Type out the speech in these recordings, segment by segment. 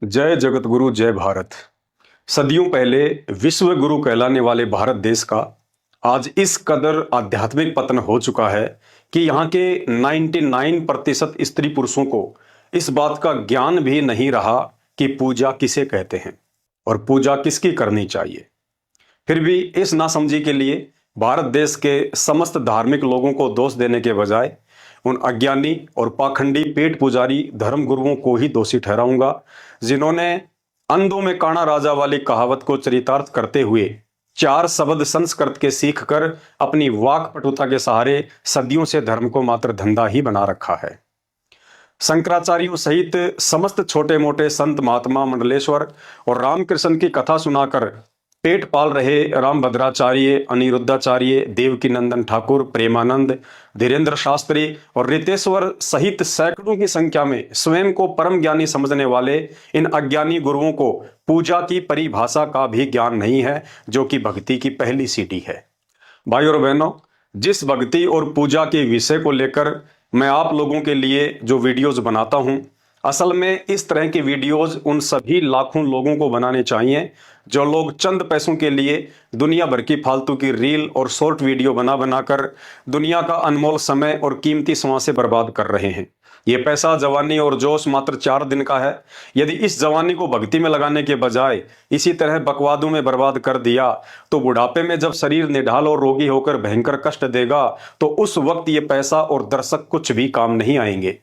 जय जगत गुरु जय भारत। सदियों पहले विश्व गुरु कहलाने वाले भारत देश का आज इस कदर आध्यात्मिक पतन हो चुका है कि यहाँ के 99% स्त्री पुरुषों को इस बात का ज्ञान भी नहीं रहा कि पूजा किसे कहते हैं और पूजा किसकी करनी चाहिए। फिर भी इस नासमझी के लिए भारत देश के समस्त धार्मिक लोगों को दोष देने के बजाय उन अज्ञानी और पाखंडी पेट पुजारी धर्म गुरुओं को ही दोषी ठहराऊंगा, जिन्होंने अंधों में काना राजा वाली कहावत को चरितार्थ करते हुए 4 शब्द संस्कृत के सीख कर अपनी वाक पटुता के सहारे सदियों से धर्म को मात्र धंधा ही बना रखा है। शंकराचार्यों सहित समस्त छोटे मोटे संत महात्मा मंडलेश्वर और रामकृष्ण की कथा सुनाकर पेट पाल रहे रामभद्राचार्य, अनिरुद्धाचार्य, देवकीनंदन ठाकुर, प्रेमानंद, धीरेन्द्र शास्त्री और रितेश्वर सहित सैकड़ों की संख्या में स्वयं को परम ज्ञानी समझने वाले इन अज्ञानी गुरुओं को पूजा की परिभाषा का भी ज्ञान नहीं है, जो कि भक्ति की पहली सीढ़ी है। भाइयों और बहनों, जिस भक्ति और पूजा के विषय को लेकर मैं आप लोगों के लिए जो वीडियोज बनाता हूं, असल में इस तरह की वीडियोज उन सभी लाखों लोगों को बनाने चाहिए जो लोग चंद पैसों के लिए दुनिया भर की फालतू की रील और शॉर्ट वीडियो बना बनाकर दुनिया का अनमोल समय और कीमती श्वासें बर्बाद कर रहे हैं। ये पैसा, जवानी और जोश मात्र 4 दिन का है। यदि इस जवानी को भक्ति में लगाने के बजाय इसी तरह बकवादों में बर्बाद कर दिया तो बुढ़ापे में जब शरीर निढाल और रोगी होकर भयंकर कष्ट देगा तो उस वक्त ये पैसा और दर्शक कुछ भी काम नहीं आएंगे।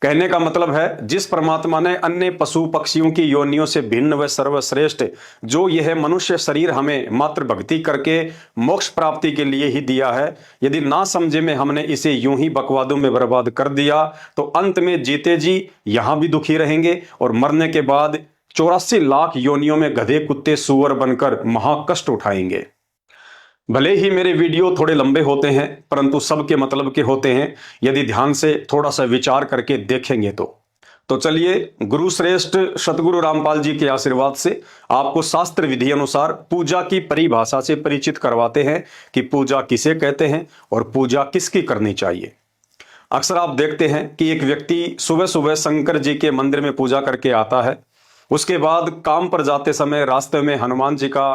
कहने का मतलब है, जिस परमात्मा ने अन्य पशु पक्षियों की योनियों से भिन्न व सर्वश्रेष्ठ जो यह मनुष्य शरीर हमें मात्र भक्ति करके मोक्ष प्राप्ति के लिए ही दिया है, यदि ना समझे में हमने इसे यूं ही बकवादों में बर्बाद कर दिया तो अंत में जीते जी यहां भी दुखी रहेंगे और मरने के बाद 84 लाख योनियों में गधे, कुत्ते, सुअर बनकर महाकष्ट उठाएंगे। भले ही मेरे वीडियो थोड़े लंबे होते हैं, परंतु सबके मतलब के होते हैं यदि ध्यान से थोड़ा सा विचार करके देखेंगे तो चलिए, गुरु श्रेष्ठ सतगुरु रामपाल जी के आशीर्वाद से आपको शास्त्र विधि अनुसार पूजा की परिभाषा से परिचित करवाते हैं कि पूजा किसे कहते हैं और पूजा किसकी करनी चाहिए। अक्सर आप देखते हैं कि एक व्यक्ति सुबह सुबह शंकर जी के मंदिर में पूजा करके आता है, उसके बाद काम पर जाते समय रास्ते में हनुमान जी का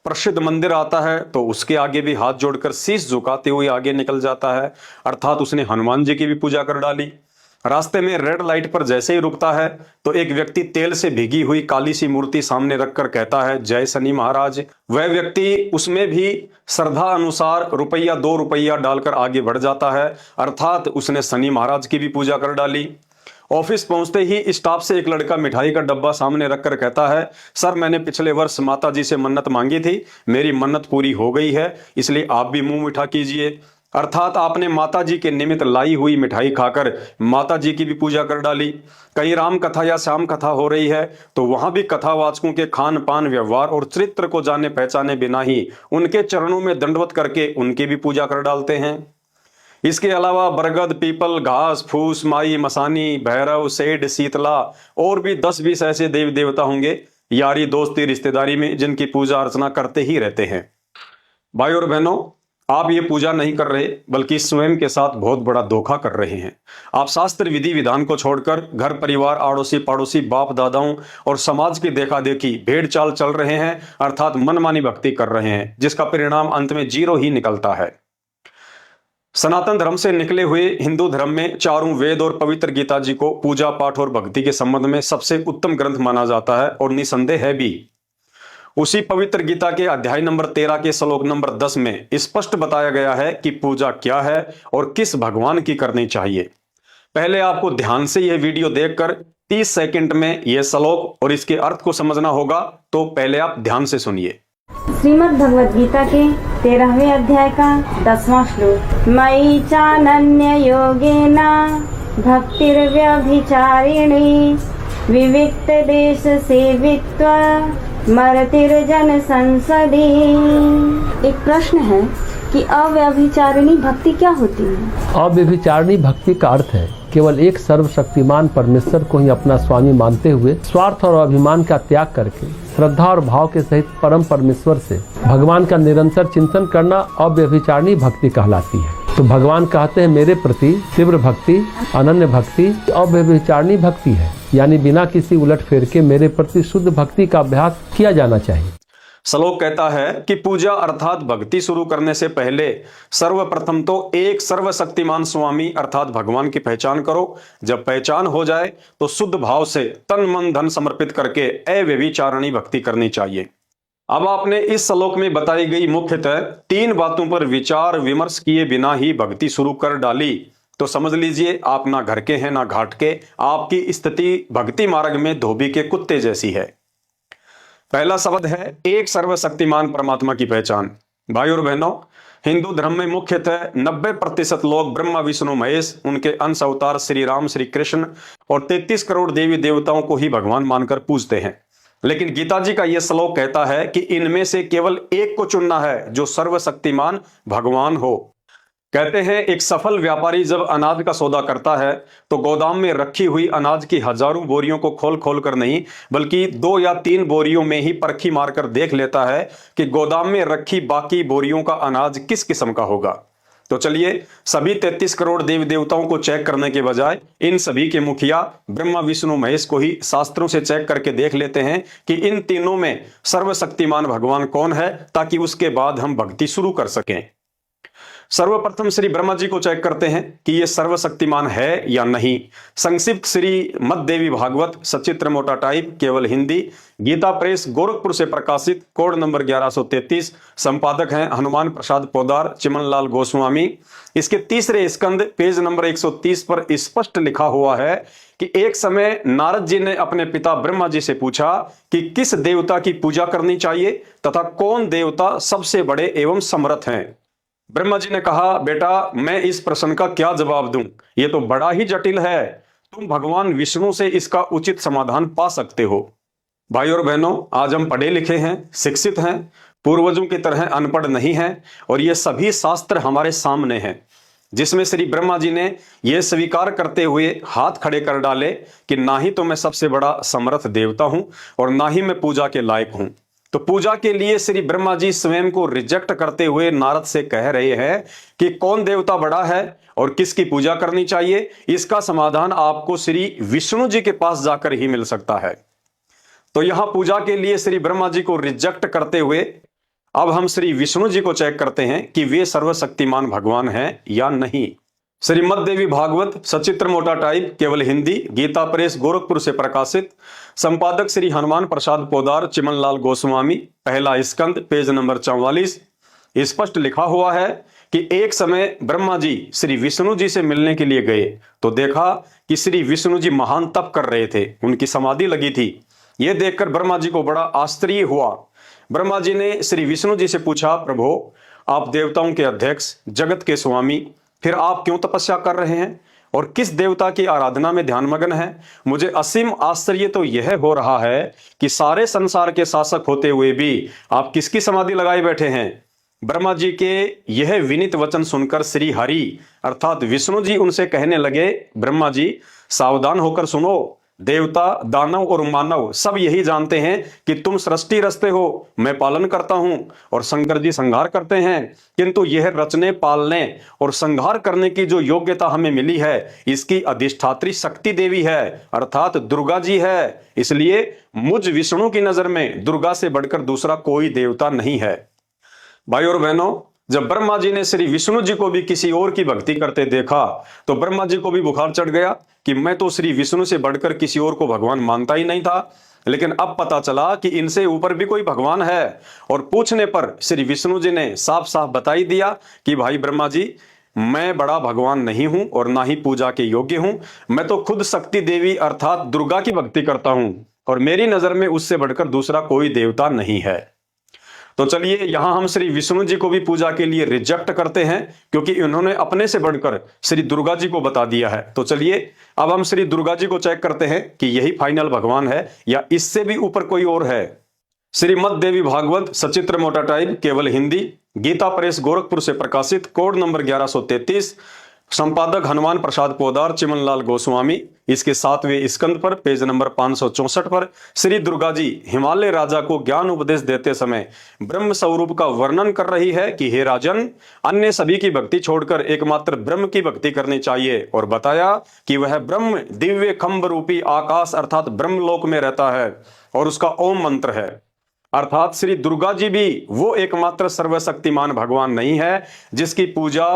प्रसिद्ध मंदिर आता है तो उसके आगे भी हाथ जोड़कर शीश झुकाते हुए आगे निकल जाता है, अर्थात उसने हनुमान जी की भी पूजा कर डाली। रास्ते में रेड लाइट पर जैसे ही रुकता है तो एक व्यक्ति तेल से भीगी हुई काली सी मूर्ति सामने रखकर कहता है, जय शनि महाराज। वह व्यक्ति उसमें भी श्रद्धा अनुसार रुपया 2 रुपया डालकर आगे बढ़ जाता है, अर्थात उसने शनि महाराज की भी पूजा कर डाली। ऑफिस पहुंचते ही स्टाफ से एक लड़का मिठाई का डब्बा सामने रखकर कहता है, सर मैंने पिछले वर्ष माता जी से मन्नत मांगी थी, मेरी मन्नत पूरी हो गई है, इसलिए आप भी मुंह मीठा कीजिए। अर्थात आपने माता जी के निमित्त लाई हुई मिठाई खाकर माता जी की भी पूजा कर डाली। कहीं राम कथा या श्याम कथा हो रही है तो वहां भी कथावाचकों के खान पान, व्यवहार और चरित्र को जाने पहचाने बिना ही उनके चरणों में दंडवत करके उनकी भी पूजा कर डालते हैं। इसके अलावा बरगद, पीपल, घास फूस, माई, मसानी, भैरव, सेठ, शीतला और भी 10-20 ऐसे देवी देवता होंगे यारी दोस्ती रिश्तेदारी में जिनकी पूजा अर्चना करते ही रहते हैं। भाई और बहनों, आप ये पूजा नहीं कर रहे बल्कि स्वयं के साथ बहुत बड़ा धोखा कर रहे हैं। आप शास्त्र विधि विधान को छोड़कर घर परिवार, आड़ोसी पड़ोसी, बाप दादाओं और समाज की देखा देखी भेड़ चाल चल रहे हैं, अर्थात मनमानी भक्ति कर रहे हैं, जिसका परिणाम अंत में 0 ही निकलता है। सनातन धर्म से निकले हुए हिंदू धर्म में चारों वेद और पवित्र गीता जी को पूजा पाठ और भक्ति के संबंध में सबसे उत्तम ग्रंथ माना जाता है और निसंदेह है भी। उसी पवित्र गीता के अध्याय नंबर 13 के श्लोक नंबर 10 में स्पष्ट बताया गया है कि पूजा क्या है और किस भगवान की करनी चाहिए। पहले आपको ध्यान से यह वीडियो देखकर 30 सेकंड में यह श्लोक और इसके अर्थ को समझना होगा, तो पहले आप ध्यान से सुनिए। श्रीमद् भगवद गीता के 13वें अध्याय का 10वां श्लोक, मयि चानन्य योगेन भक्तिर्व्यभिचारिणी विविक्त देश सेवित्व मरतिर्जन संसदी। एक प्रश्न है कि अव्यभिचारिणी भक्ति क्या होती है? अव्यभिचारिणी भक्ति का अर्थ है केवल एक सर्वशक्तिमान परमेश्वर को ही अपना स्वामी मानते हुए स्वार्थ और अभिमान का त्याग करके श्रद्धा और भाव के सहित परम परमेश्वर से भगवान का निरंतर चिंतन करना अव्यभिचारिणी भक्ति कहलाती है। तो भगवान कहते हैं, मेरे प्रति तीव्र भक्ति, अनन्य भक्ति अव्यभिचारिणी भक्ति है। यानी बिना किसी उलटफेर के मेरे प्रति शुद्ध भक्ति का अभ्यास किया जाना चाहिए। श्लोक कहता है कि पूजा अर्थात भक्ति शुरू करने से पहले सर्वप्रथम तो एक सर्वशक्तिमान स्वामी अर्थात भगवान की पहचान करो। जब पहचान हो जाए तो शुद्ध भाव से तन मन धन समर्पित करके अव्यभिचारिणी भक्ति करनी चाहिए। अब आपने इस श्लोक में बताई गई मुख्यतः 3 बातों पर विचार विमर्श किए बिना ही भक्ति शुरू कर डाली तो समझ लीजिए आप ना घर के हैं ना घाट के, आपकी स्थिति भक्ति मार्ग में धोबी के कुत्ते जैसी है। पहला शब्द है एक सर्वशक्तिमान परमात्मा की पहचान। भाई और बहनों, हिंदू धर्म में मुख्यतः 90% लोग ब्रह्मा विष्णु महेश, उनके अंश अवतार श्री राम श्री कृष्ण और 33 करोड़ देवी देवताओं को ही भगवान मानकर पूजते हैं। लेकिन गीता जी का यह श्लोक कहता है कि इनमें से केवल एक को चुनना है जो सर्वशक्तिमान भगवान हो। कहते हैं एक सफल व्यापारी जब अनाज का सौदा करता है तो गोदाम में रखी हुई अनाज की हजारों बोरियों को खोल खोल कर नहीं बल्कि 2 या 3 बोरियों में ही परखी मारकर देख लेता है कि गोदाम में रखी बाकी बोरियों का अनाज किस किस्म का होगा। तो चलिए सभी 33 करोड़ देवी देवताओं को चेक करने के बजाय इन सभी के मुखिया ब्रह्मा विष्णु महेश को ही शास्त्रों से चेक करके देख लेते हैं कि इन तीनों में सर्वशक्तिमान भगवान कौन है, ताकि उसके बाद हम भक्ति शुरू कर सकें। सर्वप्रथम श्री ब्रह्मा जी को चेक करते हैं कि ये सर्वशक्तिमान है या नहीं। संक्षिप्त श्री मद देवी भागवत सचित्र मोटा टाइप केवल हिंदी, गीता प्रेस गोरखपुर से प्रकाशित, कोड नंबर 1133, संपादक हैं हनुमान प्रसाद पोदार चिमनलाल गोस्वामी। इसके तीसरे स्कंद पेज नंबर 130 पर स्पष्ट लिखा हुआ है कि एक समय नारद जी ने अपने पिता ब्रह्मा जी से पूछा कि किस देवता की पूजा करनी चाहिए तथा कौन देवता सबसे बड़े एवं समर्थ हैं। ब्रह्मा जी ने कहा, बेटा मैं इस प्रश्न का क्या जवाब दूं, ये तो बड़ा ही जटिल है, तुम भगवान विष्णु से इसका उचित समाधान पा सकते हो। भाई और बहनों, आज हम पढ़े लिखे हैं, शिक्षित हैं, पूर्वजों की तरह अनपढ़ नहीं हैं और ये सभी शास्त्र हमारे सामने हैं, जिसमें श्री ब्रह्मा जी ने यह स्वीकार करते हुए हाथ खड़े कर डाले कि ना ही तो मैं सबसे बड़ा समर्थ देवता हूं और ना ही मैं पूजा के लायक हूं। तो पूजा के लिए श्री ब्रह्मा जी स्वयं को रिजेक्ट करते हुए नारद से कह रहे हैं कि कौन देवता बड़ा है और किसकी पूजा करनी चाहिए, इसका समाधान आपको श्री विष्णु जी के पास जाकर ही मिल सकता है। तो यहां पूजा के लिए श्री ब्रह्मा जी को रिजेक्ट करते हुए अब हम श्री विष्णु जी को चेक करते हैं कि वे सर्वशक्तिमान भगवान हैं या नहीं। श्रीमद देवी भागवत सचित्र मोटा टाइप केवल हिंदी, गीता प्रेस गोरखपुर से प्रकाशित, संपादक श्री हनुमान प्रसाद पोदार चिमनलाल गोस्वामी, पहला स्कंद पेज नंबर 44। स्पष्ट लिखा हुआ है कि एक समय ब्रह्मा जी श्री विष्णु जी से मिलने के लिए गए तो देखा कि श्री विष्णु जी महान तप कर रहे थे, उनकी समाधि लगी थी। यह देखकर ब्रह्मा जी को बड़ा आश्चर्य हुआ। ब्रह्मा जी ने श्री विष्णु जी से पूछा, प्रभु आप देवताओं के अध्यक्ष, जगत के स्वामी, फिर आप क्यों तपस्या कर रहे हैं और किस देवता की आराधना में ध्यानमग्न है? मुझे असीम आश्चर्य तो यह हो रहा है कि सारे संसार के शासक होते हुए भी आप किसकी समाधि लगाए बैठे हैं। ब्रह्मा जी के यह विनीत वचन सुनकर श्री हरि अर्थात विष्णु जी उनसे कहने लगे, ब्रह्मा जी सावधान होकर सुनो, देवता दानव और मानव सब यही जानते हैं कि तुम सृष्टि रचते हो, मैं पालन करता हूं और शंकर जी संहार करते हैं, किंतु यह रचने पालने और संहार करने की जो योग्यता हमें मिली है इसकी अधिष्ठात्री शक्ति देवी है अर्थात दुर्गा जी है। इसलिए मुझ विष्णु की नजर में दुर्गा से बढ़कर दूसरा कोई देवता नहीं है। भाई और बहनों, जब ब्रह्मा जी ने श्री विष्णु जी को भी किसी और की भक्ति करते देखा तो ब्रह्मा जी को भी बुखार चढ़ गया कि मैं तो श्री विष्णु से बढ़कर किसी और को भगवान मानता ही नहीं था, लेकिन अब पता चला कि इनसे ऊपर भी कोई भगवान है। और पूछने पर श्री विष्णु जी ने साफ साफ बताई दिया कि भाई ब्रह्मा जी, मैं बड़ा भगवान नहीं हूं और ना ही पूजा के योग्य हूं, मैं तो खुद शक्ति देवी अर्थात दुर्गा की भक्ति करता हूं और मेरी नजर में उससे बढ़कर दूसरा कोई देवता नहीं है। तो चलिए यहां हम श्री विष्णु जी को भी पूजा के लिए रिजेक्ट करते हैं क्योंकि इन्होंने अपने से बढ़कर श्री दुर्गा जी को बता दिया है। तो चलिए अब हम श्री दुर्गा जी को चेक करते हैं कि यही फाइनल भगवान है या इससे भी ऊपर कोई और है। श्रीमद देवी भागवत सचित्र मोटा टाइप केवल हिंदी, गीता प्रेस गोरखपुर से प्रकाशित, कोड नंबर 1133, संपादक हनुमान प्रसाद पोदार, चिमनलाल गोस्वामी। इसके 7वें स्कंद पर पेज नंबर 564 पर श्री दुर्गा जी हिमालय राजा को ज्ञान उपदेश देते समय ब्रह्म स्वरूप का वर्णन कर रही है कि हे राजन, अन्य सभी की भक्ति छोड़कर एकमात्र ब्रह्म की भक्ति करनी चाहिए, और बताया कि वह ब्रह्म दिव्य खंभ रूपी आकाश अर्थात ब्रह्मलोक में रहता है और उसका ओम मंत्र है। अर्थात श्री दुर्गा जी भी वो एकमात्र सर्वशक्तिमान भगवान नहीं है जिसकी पूजा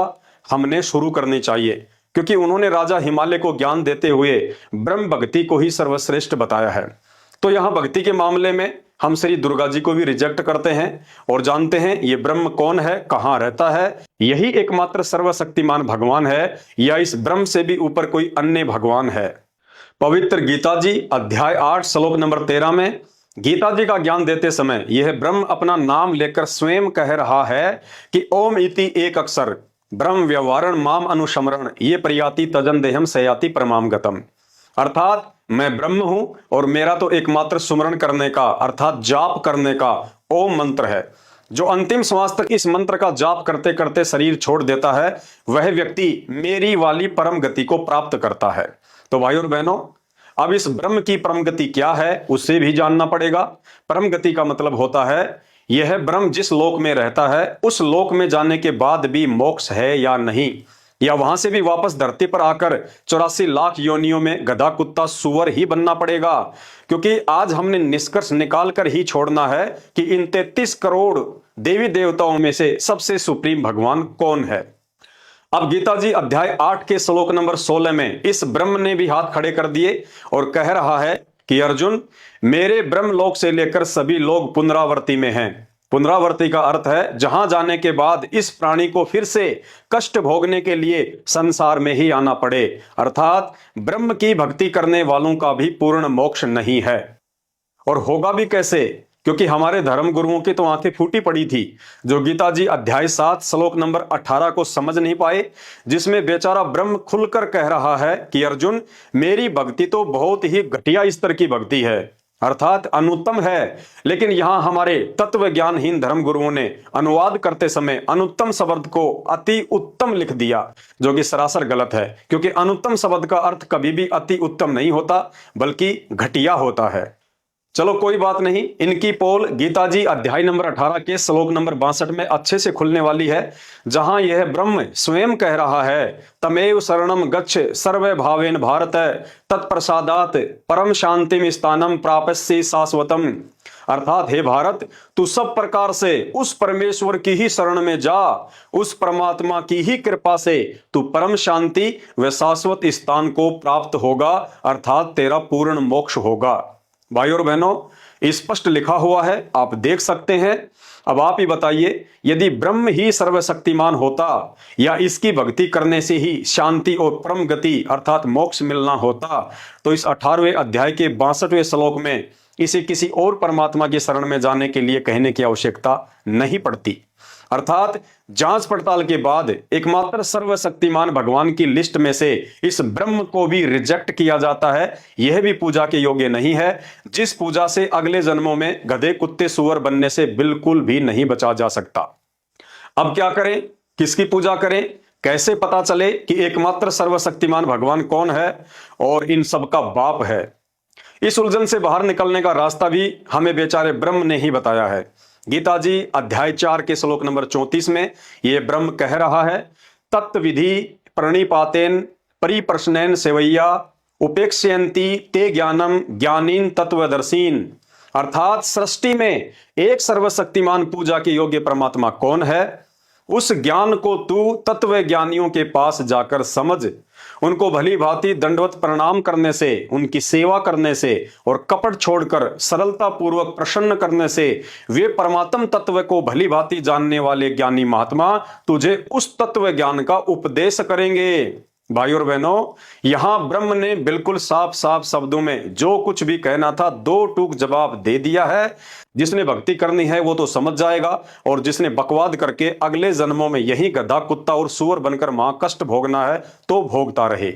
हमने शुरू करनी चाहिए, क्योंकि उन्होंने राजा हिमालय को ज्ञान देते हुए ब्रह्म भक्ति को ही सर्वश्रेष्ठ बताया है। तो यहां भक्ति के मामले में हम श्री दुर्गा जी को भी रिजेक्ट करते हैं और जानते हैं ये ब्रह्म कौन है, कहां रहता है, यही एकमात्र सर्वशक्तिमान भगवान है या इस ब्रह्म से भी ऊपर कोई अन्य भगवान है। पवित्र गीता जी अध्याय 8 श्लोक नंबर 13 में गीता जी का ज्ञान देते समय यह ब्रह्म अपना नाम लेकर स्वयं कह रहा है कि ओम इति एक अक्षर ब्रह्म व्यवहारण माम अनुशमरण ये प्रयाति तजन देहम सयाति परमाम गतम। अर्थात मैं ब्रह्म हूं और मेरा तो एकमात्र सुमरण करने का अर्थात जाप करने का ओम मंत्र है। जो अंतिम श्वास तक इस मंत्र का जाप करते करते शरीर छोड़ देता है वह व्यक्ति मेरी वाली परम गति को प्राप्त करता है। तो भाई और बहनों, अब इस ब्रह्म की परम गति क्या है उसे भी जानना पड़ेगा। परम गति का मतलब होता है यह ब्रह्म जिस लोक में रहता है उस लोक में जाने के बाद भी मोक्ष है या नहीं, या वहां से भी वापस धरती पर आकर 84 लाख योनियों में गधा कुत्ता सुअर ही बनना पड़ेगा। क्योंकि आज हमने निष्कर्ष निकाल कर ही छोड़ना है कि इन 33 करोड़ देवी देवताओं में से सबसे सुप्रीम भगवान कौन है। अब गीता जी अध्याय 8 के श्लोक नंबर 16 में इस ब्रह्म ने भी हाथ खड़े कर दिए और कह रहा है कि अर्जुन, मेरे ब्रह्मलोक से लेकर सभी लोग पुनरावर्ती में हैं। पुनरावर्ती का अर्थ है जहां जाने के बाद इस प्राणी को फिर से कष्ट भोगने के लिए संसार में ही आना पड़े। अर्थात ब्रह्म की भक्ति करने वालों का भी पूर्ण मोक्ष नहीं है। और होगा भी कैसे? क्योंकि हमारे धर्म गुरुओं की तो आंखें फूटी पड़ी थी, जो गीता जी अध्याय 7 श्लोक नंबर 18 को समझ नहीं पाए, जिसमें बेचारा ब्रह्म खुलकर कह रहा है कि अर्जुन, मेरी भक्ति तो बहुत ही घटिया स्तर की भक्ति है, अर्थात अनुत्तम है। लेकिन यहां हमारे तत्व ज्ञानहीन धर्म गुरुओं ने अनुवाद करते समय अनुत्तम शब्द को अति उत्तम लिख दिया, जो कि सरासर गलत है। क्योंकि अनुत्तम शब्द का अर्थ कभी भी अति उत्तम नहीं होता बल्कि घटिया होता है। चलो कोई बात नहीं, इनकी पोल गीता जी अध्याय नंबर 18 के श्लोक नंबर 62 में अच्छे से खुलने वाली है, जहां यह ब्रह्म स्वयं कह रहा है तमेव शरणम गच्छ सर्वे भावेन भारत तत्प्रसादात परम शांतिम स्थानम प्राप्स्यसि शाश्वतम। अर्थात हे भारत, तू सब प्रकार से उस परमेश्वर की ही शरण में जा, उस परमात्मा की ही कृपा से तू परम शांति व शाश्वत स्थान को प्राप्त होगा, अर्थात तेरा पूर्ण मोक्ष होगा। भाई और बहनों, स्पष्ट लिखा हुआ है, आप देख सकते हैं। अब आप ही बताइए, यदि ब्रह्म ही सर्वशक्तिमान होता या इसकी भक्ति करने से ही शांति और परम गति अर्थात मोक्ष मिलना होता, तो इस 18वें अध्याय के 62वें श्लोक में इसे किसी और परमात्मा की शरण में जाने के लिए कहने की आवश्यकता नहीं पड़ती। अर्थात जांच पड़ताल के बाद एकमात्र सर्वशक्तिमान भगवान की लिस्ट में से इस ब्रह्म को भी रिजेक्ट किया जाता है। यह भी पूजा के योग्य नहीं है, जिस पूजा से अगले जन्मों में गधे कुत्ते सुअर बनने से बिल्कुल भी नहीं बचा जा सकता। अब क्या करें, किसकी पूजा करें, कैसे पता चले कि एकमात्र सर्वशक्तिमान भगवान कौन है और इन सब का बाप है? इस उलझन से बाहर निकलने का रास्ता भी हमें बेचारे ब्रह्म ने ही बताया है। गीता जी अध्याय 4 के श्लोक नंबर 34 में यह ब्रह्म कह रहा है तत्विधि प्रणिपातेन परिप्रश्नेन सेवैया उपेक्षयन्ति ते ज्ञानम ज्ञानीन तत्वदर्शीन। अर्थात सृष्टि में एक सर्वशक्तिमान पूजा के योग्य परमात्मा कौन है, उस ज्ञान को तू तत्व ज्ञानियों के पास जाकर समझ। उनको भली भांति दंडवत प्रणाम करने से, उनकी सेवा करने से और कपट छोड़कर सरलता पूर्वक प्रसन्न करने से वे परमात्म तत्व को भली भांति जानने वाले ज्ञानी महात्मा तुझे उस तत्व ज्ञान का उपदेश करेंगे। भाई और बहनों, यहां ब्रह्म ने बिल्कुल साफ साफ शब्दों में जो कुछ भी कहना था दो टूक जवाब दे दिया है। जिसने भक्ति करनी है वो तो समझ जाएगा, और जिसने बकवाद करके अगले जन्मों में यही गधा कुत्ता और सुअर बनकर वहां कष्ट भोगना है तो भोगता रहे।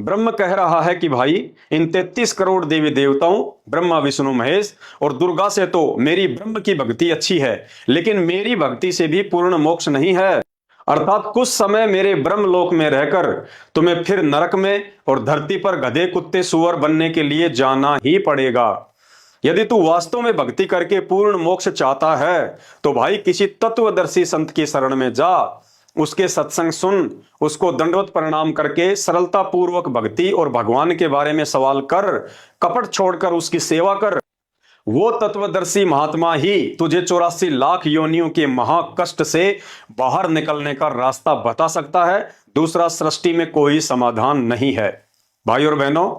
ब्रह्म कह रहा है कि भाई, इन 33 करोड़ देवी देवताओं ब्रह्मा विष्णु महेश और दुर्गा से तो मेरी ब्रह्म की भक्ति अच्छी है, लेकिन मेरी भक्ति से भी पूर्ण मोक्ष नहीं है। अर्थात कुछ समय मेरे ब्रह्मलोक में रहकर तुम्हें फिर नरक में और धरती पर गधे कुत्ते सुअर बनने के लिए जाना ही पड़ेगा। यदि तू वास्तव में भक्ति करके पूर्ण मोक्ष चाहता है तो भाई किसी तत्वदर्शी संत की शरण में जा, उसके सत्संग सुन, उसको दंडवत प्रणाम करके सरलता पूर्वक भक्ति और भगवान के बारे में सवाल कर, कपट छोड़कर उसकी सेवा कर। वो तत्वदर्शी महात्मा ही तुझे 84 लाख योनियों के महाकष्ट से बाहर निकलने का रास्ता बता सकता है। दूसरा सृष्टि में कोई समाधान नहीं है। भाई और बहनों,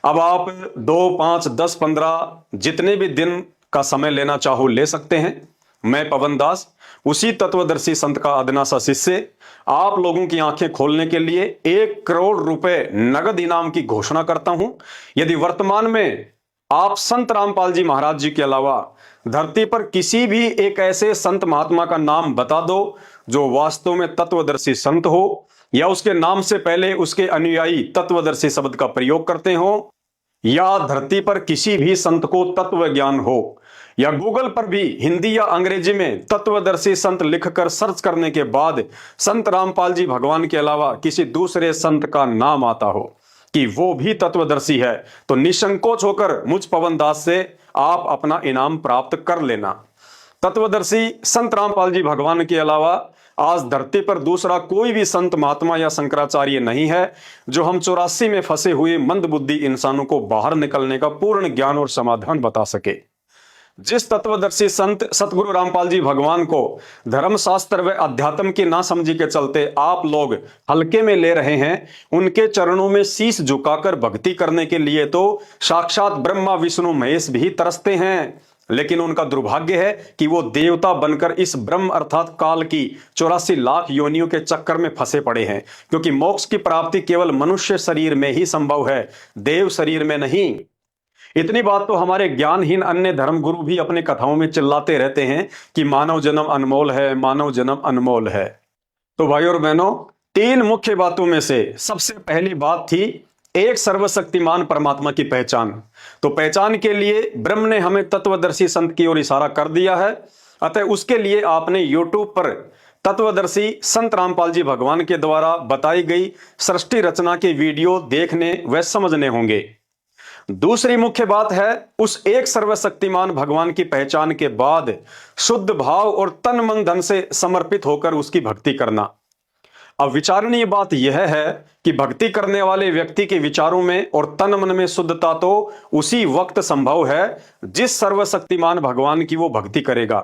अब आप 2, 5, 10, 15 जितने भी दिन का समय लेना चाहो ले सकते हैं। मैं पवन दास, उसी तत्वदर्शी संत का अदना सा शिष्य, आप लोगों की आंखें खोलने के लिए 1 करोड़ रुपए नगद इनाम की घोषणा करता हूं। यदि वर्तमान में आप संत रामपाल जी महाराज जी के अलावा धरती पर किसी भी एक ऐसे संत महात्मा का नाम बता दो जो वास्तव में तत्वदर्शी संत हो, या उसके नाम से पहले उसके अनुयायी तत्वदर्शी शब्द का प्रयोग करते हो, या धरती पर किसी भी संत को तत्व ज्ञान हो, या गूगल पर भी हिंदी या अंग्रेजी में तत्वदर्शी संत लिखकर सर्च करने के बाद संत रामपाल जी भगवान के अलावा किसी दूसरे संत का नाम आता हो कि वो भी तत्वदर्शी है, तो निसंकोच होकर मुझ पवन दास से आप अपना इनाम प्राप्त कर लेना। तत्वदर्शी संत रामपाल जी भगवान के अलावा आज धरती पर दूसरा कोई भी संत महात्मा या शंकराचार्य नहीं है जो हम 84 में फंसे हुए मंदबुद्धि इंसानों को बाहर निकलने का पूर्ण ज्ञान और समाधान बता सके। जिस तत्वदर्शी संत सतगुरु रामपाल जी भगवान को धर्मशास्त्र व अध्यात्म की ना समझी के चलते आप लोग हल्के में ले रहे हैं, उनके चरणों में शीश झुकाकर भक्ति करने के लिए तो साक्षात ब्रह्मा विष्णु महेश भी तरसते हैं। लेकिन उनका दुर्भाग्य है कि वो देवता बनकर इस ब्रह्म अर्थात काल की 84 लाख योनियों के चक्कर में फंसे पड़े हैं, क्योंकि मोक्ष की प्राप्ति केवल मनुष्य शरीर में ही संभव है, देव शरीर में नहीं। इतनी बात तो हमारे ज्ञानहीन अन्य धर्मगुरु भी अपने कथाओं में चिल्लाते रहते हैं कि मानव जन्म अनमोल है, मानव जन्म अनमोल है। तो भाई और बहनों, 3 मुख्य बातों में से सबसे पहली बात थी एक सर्वशक्तिमान परमात्मा की पहचान। तो पहचान के लिए ब्रह्म ने हमें तत्वदर्शी संत की ओर इशारा कर दिया है, अतः उसके लिए आपने YouTube पर तत्वदर्शी संत रामपाल जी भगवान के द्वारा बताई गई सृष्टि रचना के वीडियो देखने व समझने होंगे। दूसरी मुख्य बात है उस एक सर्वशक्तिमान भगवान की पहचान के बाद शुद्ध भाव और तन मन धन से समर्पित होकर उसकी भक्ति करना। अब विचारणीय बात यह है कि भक्ति करने वाले व्यक्ति के विचारों में और तन मन में शुद्धता तो उसी वक्त संभव है जिस सर्वशक्तिमान भगवान की वो भक्ति करेगा।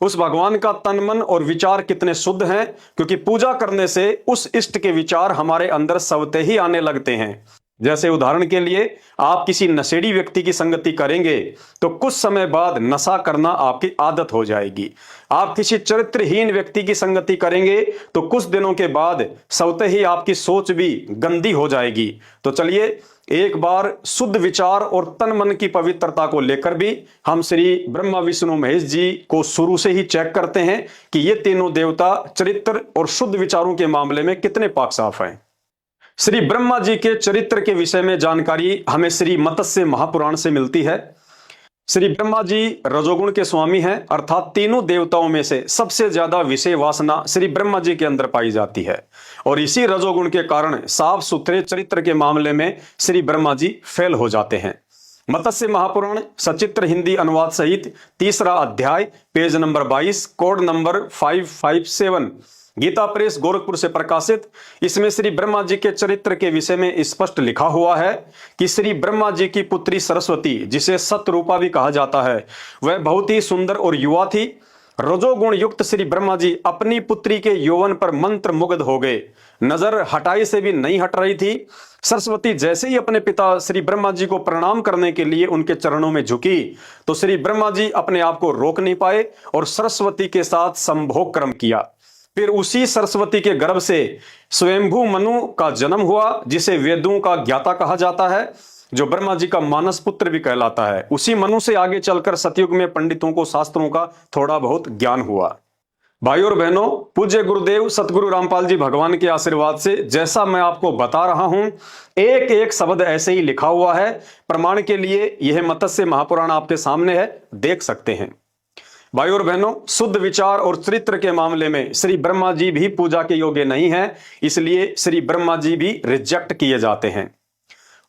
उस भगवान का तन मन और विचार कितने शुद्ध हैं, क्योंकि पूजा करने से उस इष्ट के विचार हमारे अंदर स्वतः ही आने लगते हैं। जैसे उदाहरण के लिए आप किसी नशेड़ी व्यक्ति की संगति करेंगे तो कुछ समय बाद नशा करना आपकी आदत हो जाएगी। आप किसी चरित्रहीन व्यक्ति की संगति करेंगे तो कुछ दिनों के बाद स्वतः ही आपकी सोच भी गंदी हो जाएगी। तो चलिए एक बार शुद्ध विचार और तन मन की पवित्रता को लेकर भी हम श्री ब्रह्मा विष्णु महेश जी को शुरू से ही चेक करते हैं कि ये तीनों देवता चरित्र और शुद्ध विचारों के मामले में कितने पाक साफ हैं। श्री ब्रह्मा जी के चरित्र के विषय में जानकारी हमें श्री मत्स्य महापुराण से मिलती है। श्री ब्रह्मा जी रजोगुण के स्वामी हैं, अर्थात तीनों देवताओं में से सबसे ज्यादा विषय वासना श्री ब्रह्मा जी के अंदर पाई जाती है, और इसी रजोगुण के कारण साफ सुथरे चरित्र के मामले में श्री ब्रह्मा जी फेल हो जाते हैं। मत्स्य महापुराण सचित्र हिंदी अनुवाद सहित 3रा अध्याय, page number 22, code number 557, Gita Press Gorakhpur से प्रकाशित। इसमें श्री ब्रह्मा जी के चरित्र के विषय में स्पष्ट लिखा हुआ है कि श्री ब्रह्मा जी की पुत्री सरस्वती, जिसे सतरूपा भी कहा जाता है, वह बहुत ही सुंदर और युवा थी। रजोगुण युक्त श्री ब्रह्मा जी अपनी पुत्री के यौवन पर मंत्र मुग्ध हो गए, नजर हटाई से भी नहीं हट रही थी। सरस्वती जैसे ही अपने पिता श्री ब्रह्मा जी को प्रणाम करने के लिए उनके चरणों में झुकी तो श्री ब्रह्मा जी अपने आप को रोक नहीं पाए और सरस्वती के साथ संभोग कर्म किया। फिर उसी सरस्वती के गर्भ से स्वयंभू मनु का जन्म हुआ, जिसे वेदों का ज्ञाता कहा जाता है, जो ब्रह्मा जी का मानस पुत्र भी कहलाता है। उसी मनु से आगे चलकर सतयुग में पंडितों को शास्त्रों का थोड़ा बहुत ज्ञान हुआ। भाई और बहनों, पूज्य गुरुदेव सतगुरु रामपाल जी भगवान के आशीर्वाद से जैसा मैं आपको बता रहा हूं, एक एक शब्द ऐसे ही लिखा हुआ है। प्रमाण के लिए यह मत्स्य महापुराण आपके सामने है, देख सकते हैं। भाई और बहनों, शुद्ध विचार और चरित्र के मामले में श्री ब्रह्मा जी भी पूजा के योग्य नहीं है, इसलिए श्री ब्रह्मा जी भी रिजेक्ट किए जाते हैं।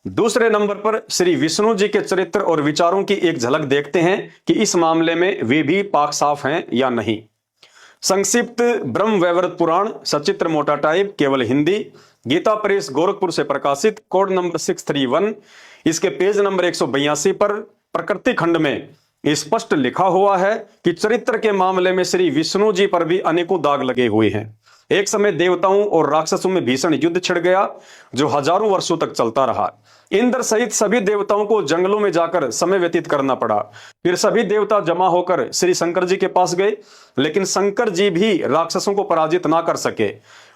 दूसरे नंबर पर श्री विष्णु जी के चरित्र और विचारों की एक झलक देखते हैं कि इस मामले में वे भी पाक साफ हैं या नहीं। संक्षिप्त ब्रह्म वैवर्त पुराण, सचित्र मोटा टाइप, केवल हिंदी, गीता प्रेस गोरखपुर से प्रकाशित, कोड नंबर 631, इसके पेज नंबर 182 पर प्रकृति खंड में स्पष्ट लिखा हुआ है कि चरित्र के मामले में श्री विष्णु जी पर भी अनेकों दाग लगे हुए हैं। एक समय देवताओं और राक्षसों में भीषण युद्ध छिड़ गया जो हजारों वर्षों तक चलता रहा। इंद्र सहित सभी देवताओं को जंगलों में जाकर समय व्यतीत करना पड़ा। फिर सभी देवता जमा होकर श्री शंकर जी के पास गए, लेकिन शंकर जी भी राक्षसों को पराजित ना कर सके।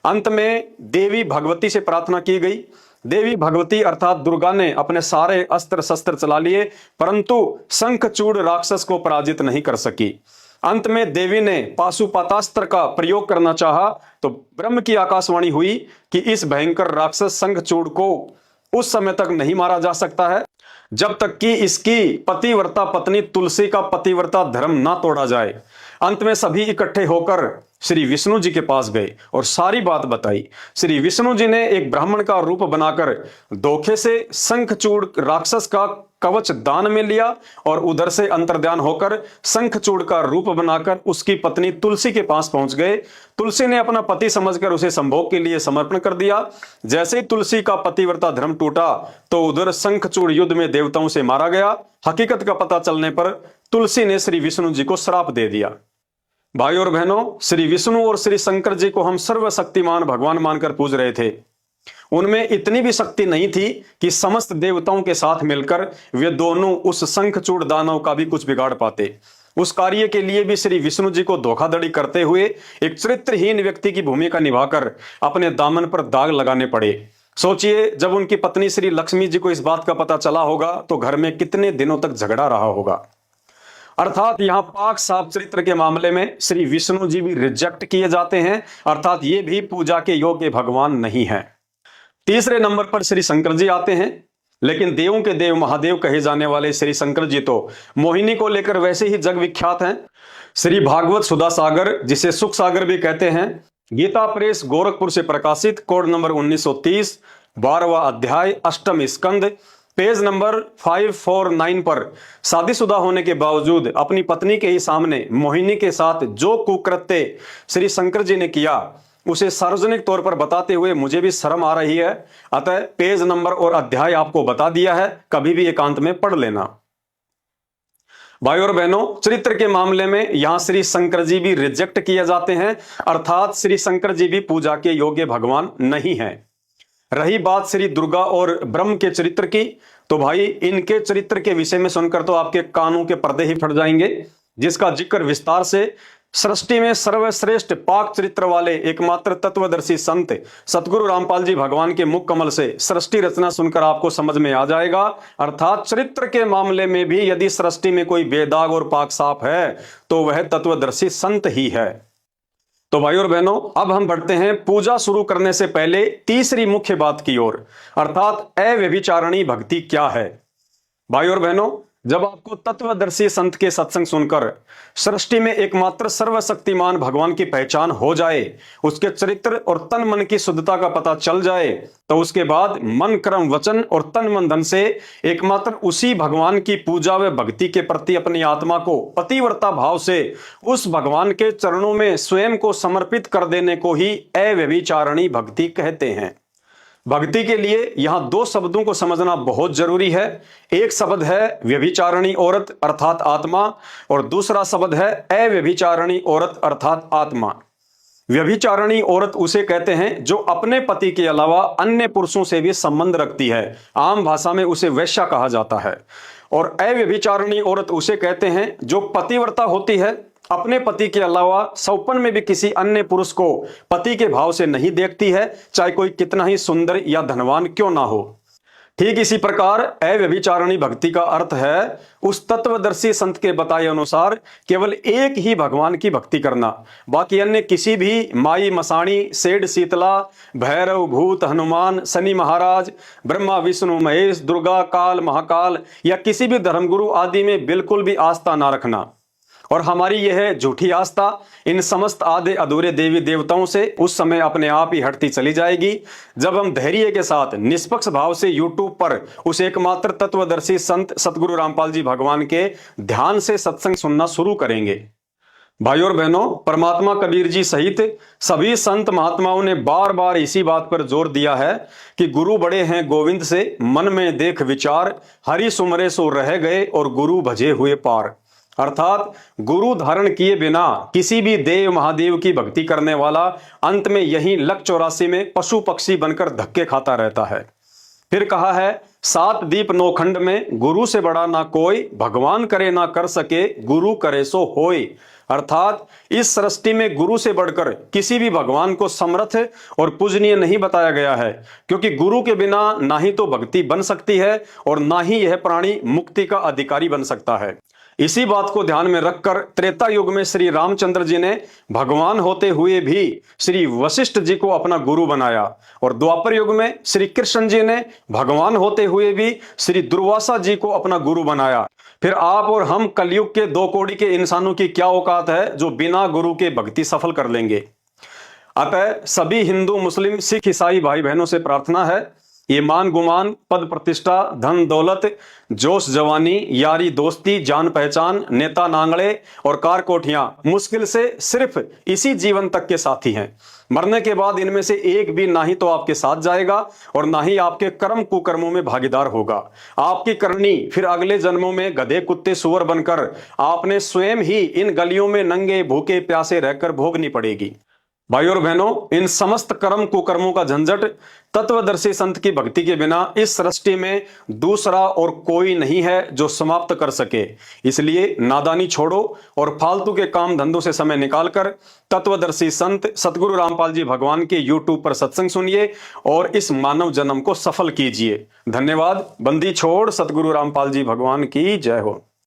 अंत में देवी भगवती से प्रार्थना की गई। देवी भगवती अर्थात दुर्गा ने अपने सारे अस्त्र शस्त्र चला लिए, परंतु शंखचूड़ राक्षस को पराजित नहीं कर सकी। अंत में देवी ने पाशुपतास्त्र का प्रयोग करना चाहा तो ब्रह्म की आकाशवाणी हुई कि इस भयंकर राक्षस शंखचूड़ को उस समय तक नहीं मारा जा सकता है जब तक कि इसकी पतिव्रता पत्नी तुलसी का पतिव्रता धर्म ना तोड़ा जाए। अंत में सभी इकट्ठे होकर श्री विष्णु जी के पास गए और सारी बात बताई। श्री विष्णु जी ने एक ब्राह्मण का रूप बनाकर धोखे से शंखचूड़ राक्षस का कवच दान में लिया और उधर से अंतर्ध्यान होकर शंखचूड़ का रूप बनाकर उसकी पत्नी तुलसी के पास पहुंच गए। तुलसी ने अपना पति समझकर उसे संभोग के लिए समर्पण कर दिया। जैसे ही तुलसी का पतिव्रता धर्म टूटा तो उधर शंखचूड़ युद्ध में देवताओं से मारा गया। हकीकत का पता चलने पर तुलसी ने श्री विष्णु जी को श्राप दे दिया। भाई और बहनों, श्री विष्णु और श्री शंकर जी को हम सर्वशक्तिमान भगवान मानकर पूज रहे थे। उनमें इतनी भी शक्ति नहीं थी कि समस्त देवताओं के साथ मिलकर वे दोनों उस शंखचूड़ दानव का भी कुछ बिगाड़ पाते। उस कार्य के लिए भी श्री विष्णु जी को धोखाधड़ी करते हुए एक चरित्रहीन व्यक्ति की भूमिका निभाकर अपने दामन पर दाग लगाने पड़े। सोचिए, जब उनकी पत्नी श्री लक्ष्मी जी को इस बात का पता चला होगा तो घर में कितने दिनों तक झगड़ा रहा होगा। अर्थात यहाँ पाक साफ चरित्र के मामले में श्री विष्णु जी भी रिजेक्ट किए जाते हैं, अर्थात ये भी पूजा के योग्य भगवान नहीं है। तीसरे नंबर पर श्री शंकर जी आते हैं, लेकिन देवों के देव महादेव कहे जाने वाले श्री शंकर जी तो मोहिनी को लेकर वैसे ही जग विख्यात हैं। श्री भागवत सुधा सागर, जिसे सुख सागर भी कहते हैं, गीता प्रेस गोरखपुर से प्रकाशित, कोड नंबर 1930, 12वां अध्याय, 8वां स्कंद, पेज नंबर 549 पर शादीशुदा होने के बावजूद अपनी पत्नी के ही सामने मोहिनी के साथ जो कुकृत्य श्री शंकर जी ने किया उसे सार्वजनिक तौर पर बताते हुए मुझे भी शर्म आ रही है। अतः पेज नंबर और अध्याय आपको बता दिया है, कभी भी एकांत में पढ़ लेना। भाई और बहनों, चरित्र के मामले में यहां श्री शंकर जी भी रिजेक्ट किए जाते हैं, अर्थात श्री शंकर जी भी पूजा के योग्य भगवान नहीं है। रही बात श्री दुर्गा और ब्रह्म के चरित्र की, तो भाई इनके चरित्र के विषय में सुनकर तो आपके कानों के पर्दे ही फट जाएंगे, जिसका जिक्र विस्तार से सृष्टि में सर्वश्रेष्ठ पाक चरित्र वाले एकमात्र तत्वदर्शी संत सतगुरु रामपाल जी भगवान के मुख कमल से सृष्टि रचना सुनकर आपको समझ में आ जाएगा। अर्थात चरित्र के मामले में भी यदि सृष्टि में कोई बेदाग और पाक साफ है तो वह तत्वदर्शी संत ही है। तो भाई और बहनों, अब हम बढ़ते हैं पूजा शुरू करने से पहले तीसरी मुख्य बात की ओर, अर्थात अव्यभिचारिणी भक्ति क्या है। भाई और बहनों, जब आपको तत्वदर्शी संत के सत्संग सुनकर सृष्टि में एकमात्र सर्वशक्तिमान भगवान की पहचान हो जाए, उसके चरित्र और तन मन की शुद्धता का पता चल जाए, तो उसके बाद मन कर्म वचन और तन मन धन से एकमात्र उसी भगवान की पूजा व भक्ति के प्रति अपनी आत्मा को पतिव्रता भाव से उस भगवान के चरणों में स्वयं को समर्पित कर देने को ही अव्यभिचारिणी भक्ति कहते हैं। भक्ति के लिए यहां दो शब्दों को समझना बहुत जरूरी है। एक शब्द है व्यभिचारिणी औरत अर्थात आत्मा, और दूसरा शब्द है अव्यभिचारिणी औरत अर्थात आत्मा। व्यभिचारिणी औरत उसे कहते हैं जो अपने पति के अलावा अन्य पुरुषों से भी संबंध रखती है, आम भाषा में उसे वैश्या कहा जाता है। और अव्यभिचारिणी औरत उसे कहते हैं जो पतिव्रता होती है, अपने पति के अलावा सौपन में भी किसी अन्य पुरुष को पति के भाव से नहीं देखती है, चाहे कोई कितना ही सुंदर या धनवान क्यों ना हो। ठीक इसी प्रकार अव्यभिचारिणी भक्ति का अर्थ है उस तत्वदर्शी संत के बताए अनुसार केवल एक ही भगवान की भक्ति करना, बाकी अन्य किसी भी माई मसाणी, सेठ शीतला, भैरव, भूत, हनुमान, शनि महाराज, ब्रह्मा, विष्णु, महेश, दुर्गा, काल, महाकाल या किसी भी धर्मगुरु आदि में बिल्कुल भी आस्था ना रखना। और हमारी यह झूठी आस्था इन समस्त आधे अधूरे देवी देवताओं से उस समय अपने आप ही हटती चली जाएगी जब हम धैर्य के साथ निष्पक्ष भाव से YouTube पर उस एकमात्र तत्वदर्शी संत सतगुरु रामपाल जी भगवान के ध्यान से सत्संग सुनना शुरू करेंगे। भाइयों और बहनों, परमात्मा कबीर जी सहित सभी संत महात्माओं ने बार बार इसी बात पर जोर दिया है कि गुरु बड़े हैं गोविंद से, मन में देख विचार, हरि सुमरे सो रह गए और गुरु भजे हुए पार। अर्थात गुरु धारण किए बिना किसी भी देव महादेव की भक्ति करने वाला अंत में यही लक 84 में पशु पक्षी बनकर धक्के खाता रहता है। फिर कहा है, 7 दीप 9 खंड में गुरु से बड़ा ना कोई, भगवान करे ना कर सके, गुरु करे सो होय। अर्थात इस सृष्टि में गुरु से बढ़कर किसी भी भगवान को समर्थ और पूजनीय नहीं बताया गया है, क्योंकि गुरु के बिना ना ही तो भक्ति बन सकती है और ना ही यह प्राणी मुक्ति का अधिकारी बन सकता है। इसी बात को ध्यान में रखकर त्रेता युग में श्री रामचंद्र जी ने भगवान होते हुए भी श्री वशिष्ठ जी को अपना गुरु बनाया और द्वापर युग में श्री कृष्ण जी ने भगवान होते हुए भी श्री दुर्वासा जी को अपना गुरु बनाया। फिर आप और हम कलयुग के 2 कौड़ी के इंसानों की क्या औकात है जो बिना गुरु के भक्ति सफल कर लेंगे। अतः सभी हिंदू मुस्लिम सिख ईसाई भाई बहनों से प्रार्थना है, ईमान गुमान, पद प्रतिष्ठा, धन दौलत, जोश जवानी, यारी दोस्ती, जान पहचान, नेता नांगड़े और कार कोठियां मुश्किल से सिर्फ इसी जीवन तक के साथी हैं। मरने के बाद इनमें से एक भी ना ही तो आपके साथ जाएगा और ना ही आपके कर्म कुकर्मों में भागीदार होगा। आपकी करनी फिर अगले जन्मों में गधे कुत्ते सुअर बनकर आपने स्वयं ही इन गलियों में नंगे भूखे प्यासे रहकर भोगनी पड़ेगी। भाइयों और बहनों, इन समस्त कर्म कुकर्मों का झंझट तत्वदर्शी संत की भक्ति के बिना इस सृष्टि में दूसरा और कोई नहीं है जो समाप्त कर सके। इसलिए नादानी छोड़ो और फालतू के काम धंधों से समय निकालकर तत्वदर्शी संत सतगुरु रामपाल जी भगवान के YouTube पर सत्संग सुनिए और इस मानव जन्म को सफल कीजिए। धन्यवाद। बंदी छोड़ सतगुरु रामपाल जी भगवान की जय हो।